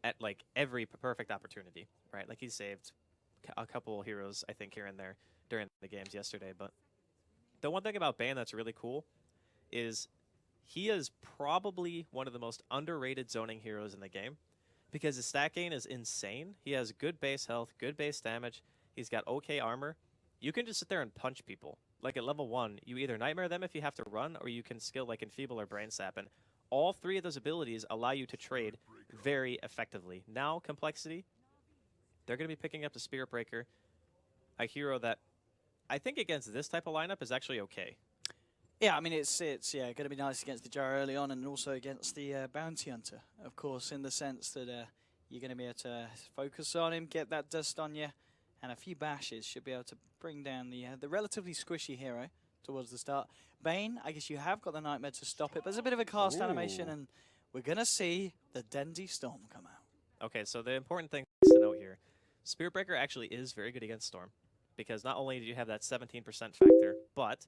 at like every perfect opportunity, right? Like he saved a couple heroes, I think, here and there during the games yesterday. But the one thing about Bane that's really cool is he is probably one of the most underrated zoning heroes in the game because his stat gain is insane. He has good base health, good base damage. He's got okay armor. You can just sit there and punch people. Like at level 1, you either nightmare them if you have to run, or you can skill like Enfeeble or Brain Sap. And all three of those abilities allow you to trade very effectively. Now, Complexity, they're going to be picking up the Spirit Breaker, a hero that I think against this type of lineup is actually okay. Yeah, I mean it's going to be nice against the Jar early on, and also against the Bounty Hunter, of course, in the sense that you're going to be able to focus on him, get that dust on you, and a few bashes should be able to bring down the relatively squishy hero towards the start. Bane, I guess you have got the Nightmare to stop it, but there's a bit of a cast animation, and we're going to see the Dendy Storm come out. Okay, so the important thing to note here, Spirit Breaker actually is very good against Storm, because not only do you have that 17% factor, but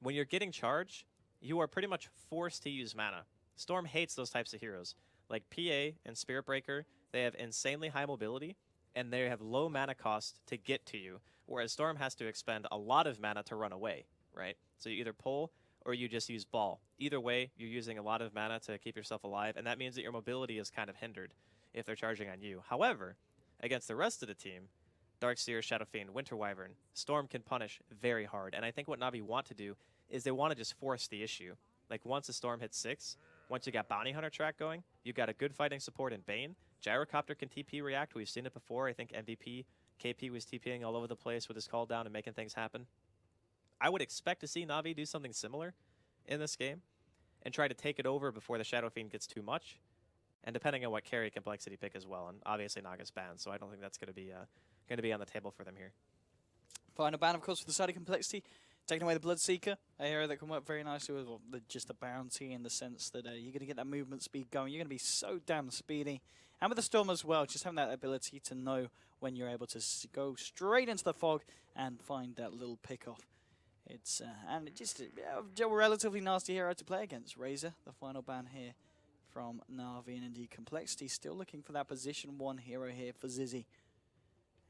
when you're getting charged, you are pretty much forced to use mana. Storm hates those types of heroes. Like PA and Spirit Breaker, they have insanely high mobility, and they have low mana cost to get to you, whereas Storm has to expend a lot of mana to run away, right? So you either pull or you just use Ball. Either way, you're using a lot of mana to keep yourself alive, and that means that your mobility is kind of hindered if they're charging on you. However, against the rest of the team, Darkseer, Shadow Fiend, Winter Wyvern, Storm can punish very hard, and I think what Na'Vi want to do is they want to just force the issue. Like once the Storm hits 6, once you got Bounty Hunter track going, you got a good fighting support in Bane. Gyrocopter can TP react. We've seen it before. I think MVP, KP was TPing all over the place with his call down and making things happen. I would expect to see Na'Vi do something similar in this game and try to take it over before the Shadow Fiend gets too much. And depending on what carry Complexity pick as well. And obviously Naga's banned, so I don't think that's going to be on the table for them here. Final ban, of course, for the side of Complexity. Taking away the Bloodseeker, a hero that can work very nicely with just the bounty in the sense that you're going to get that movement speed going. You're going to be so damn speedy. And with the Storm as well, just having that ability to know when you're able to go straight into the fog and find that little pick-off. It's and just a relatively nasty hero to play against. Razor, the final ban here from Na'Vi, and indeed Complexity still looking for that position 1 hero here for Zizzy.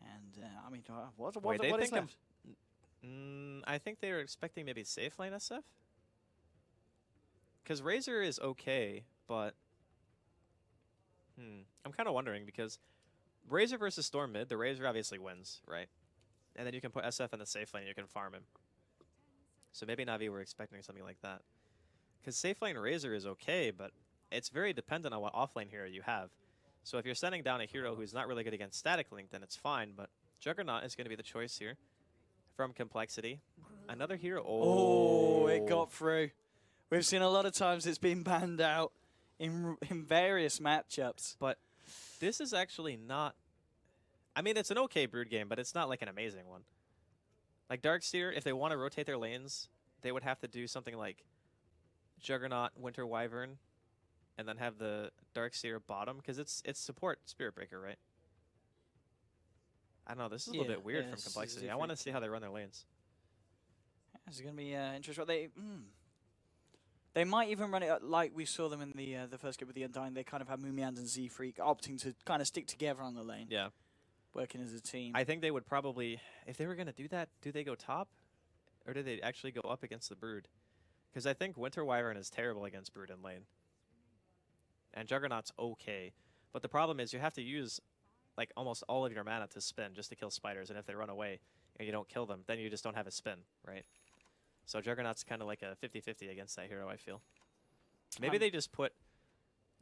And I mean, what is left? I think they were expecting maybe safe lane SF? Because Razor is okay, but I'm kind of wondering because Razor versus Storm mid, the Razor obviously wins, right? And then you can put SF in the safe lane, you can farm him. So maybe Na'Vi were expecting something like that. Because safe lane Razor is okay, but it's very dependent on what offlane hero you have. So if you're sending down a hero who's not really good against static link, then it's fine, but Juggernaut is going to be the choice here. From Complexity. Another hero. Oh, it got through. We've seen a lot of times it's been banned out in various matchups. But this is actually not... I mean, it's an okay Brood game, but it's not like an amazing one. Like Darkseer, if they want to rotate their lanes, they would have to do something like Juggernaut, Winter Wyvern, and then have the Darkseer bottom, because it's support Spirit Breaker, right? I don't know, this is a little bit weird from Complexity. I want to see how they run their lanes. It's going to be interesting. They might even run it like we saw them in the first game with the Undying. They kind of have Moomiand and Z-Freak opting to kind of stick together on the lane. Yeah. Working as a team. I think they would probably, if they were going to do that, do they go top? Or do they actually go up against the Brood? Because I think Winter Wyvern is terrible against Brood in lane. And Juggernaut's okay. But the problem is you have to use like almost all of your mana to spin just to kill spiders, and if they run away and you don't kill them, then you just don't have a spin, right? So Juggernaut's kind of like a 50-50 against that hero, I feel. Maybe they just put...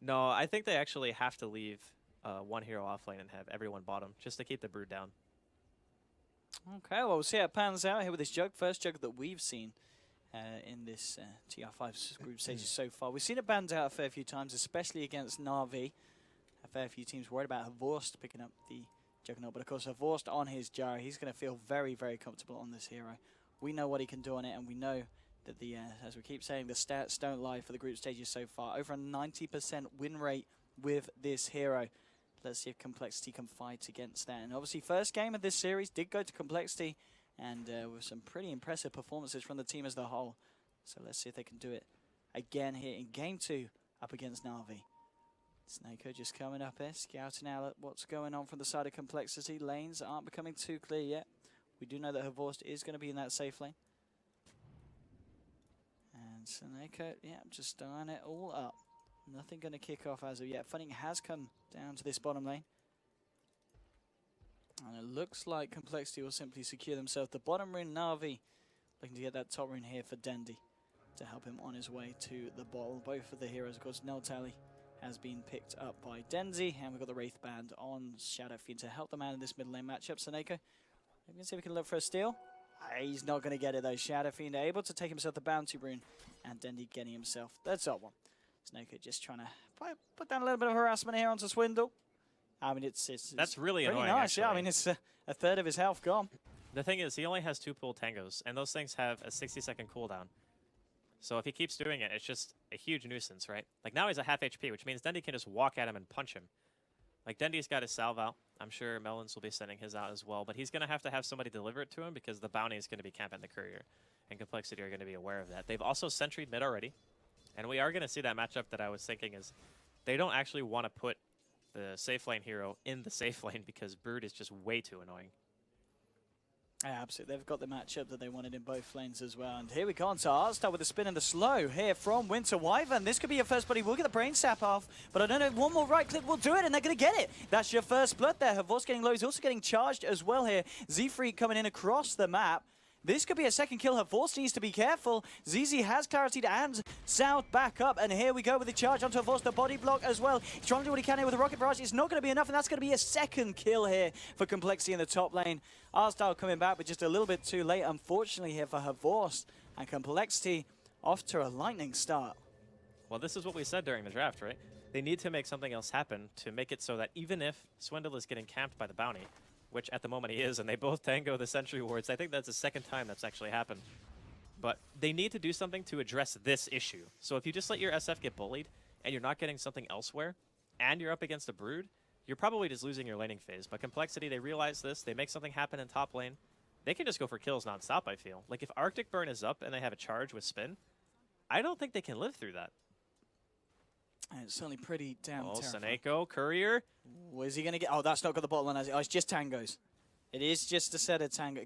No, I think they actually have to leave one hero offlane and have everyone bottom, just to keep the Brood down. Okay, well, we'll see how it pans out here with this Jug. First Jug that we've seen in this TR5 group stages so far. We've seen it banned out a fair few times, especially against Na'Vi. A fair few teams worried about Havorst picking up the Juggernaut, but of course Havorst on his Jar, he's going to feel very, very comfortable on this hero. We know what he can do on it, and we know that the, as we keep saying, the stats don't lie for the group stages so far. Over a 90% win rate with this hero. Let's see if Complexity can fight against that. And obviously, first game of this series did go to Complexity, and with some pretty impressive performances from the team as a whole. So let's see if they can do it again here in Game 2 up against Na'Vi. Snako just coming up here, scouting out at what's going on from the side of Complexity. Lanes aren't becoming too clear yet. We do know that Havorst is going to be in that safe lane. And Snako, yeah, just eyeing it all up. Nothing going to kick off as of yet. Funning has come down to this bottom lane. And it looks like Complexity will simply secure themselves the bottom rune. Na'Vi looking to get that top rune here for Dendi to help him on his way to the bottle. Both of the heroes, of course, Nel Tally has been picked up by Denzi, and we've got the Wraith Band on Shadow Fiend to help them out in this mid lane matchup. Snako, maybe we can see if we can look for a steal. He's not going to get it though. Shadow Fiend able to take himself the bounty rune, and Dendi getting himself the top one. Snako just trying to put down a little bit of harassment here onto Swindle. I mean, it's that's really pretty annoying. Nice, actually. yeah. I mean, it's a third of his health gone. The thing is, he only has 2 pull tangos, and those things have a 60-second cooldown. So if he keeps doing it, it's just a huge nuisance, right? Like now he's at half HP, which means Dendi can just walk at him and punch him. Like Dendi's got his salve out. I'm sure Melons will be sending his out as well, but he's going to have somebody deliver it to him because the bounty is going to be camping the courier, and Complexity are going to be aware of that. They've also sentryed mid already, and we are going to see that matchup that I was thinking is they don't actually want to put the safe lane hero in the safe lane because Brood is just way too annoying. Yeah, absolutely. They've got the matchup that they wanted in both lanes as well. And here we go on to Arstar with the spin and the slow here from Winter Wyvern. This could be your first bloody. We'll get the brain sap off, but I don't know, one more right click will do it, and they're going to get it. That's your first blood there. Havorst getting low. He's also getting charged as well here. Z-Freak coming in across the map. This could be a second kill. Havorst needs to be careful. ZZ has clarity and South back up. And here we go with the charge onto Havorst, the body block as well. He's trying to do what he can here with the rocket barrage. It's not going to be enough, and that's going to be a second kill here for Complexity in the top lane. Arstar coming back, but just a little bit too late, unfortunately, here for Havorst. And Complexity off to a lightning start. Well, this is what we said during the draft, right? They need to make something else happen to make it so that even if Swindle is getting camped by the bounty, which at the moment he is, and they both tango the sentry wards. I think that's the second time that's actually happened. But they need to do something to address this issue. So if you just let your SF get bullied, and you're not getting something elsewhere, and you're up against a Brood, you're probably just losing your laning phase. But Complexity, they realize this, they make something happen in top lane, they can just go for kills non-stop, I feel. Like if Arctic Burn is up and they have a charge with spin, I don't think they can live through that. And it's certainly pretty damn terrifying. Snako, Courier. Where's he going to get? Oh, that's not got the bottle on. Oh, it's just tangos. It is just a set of tango.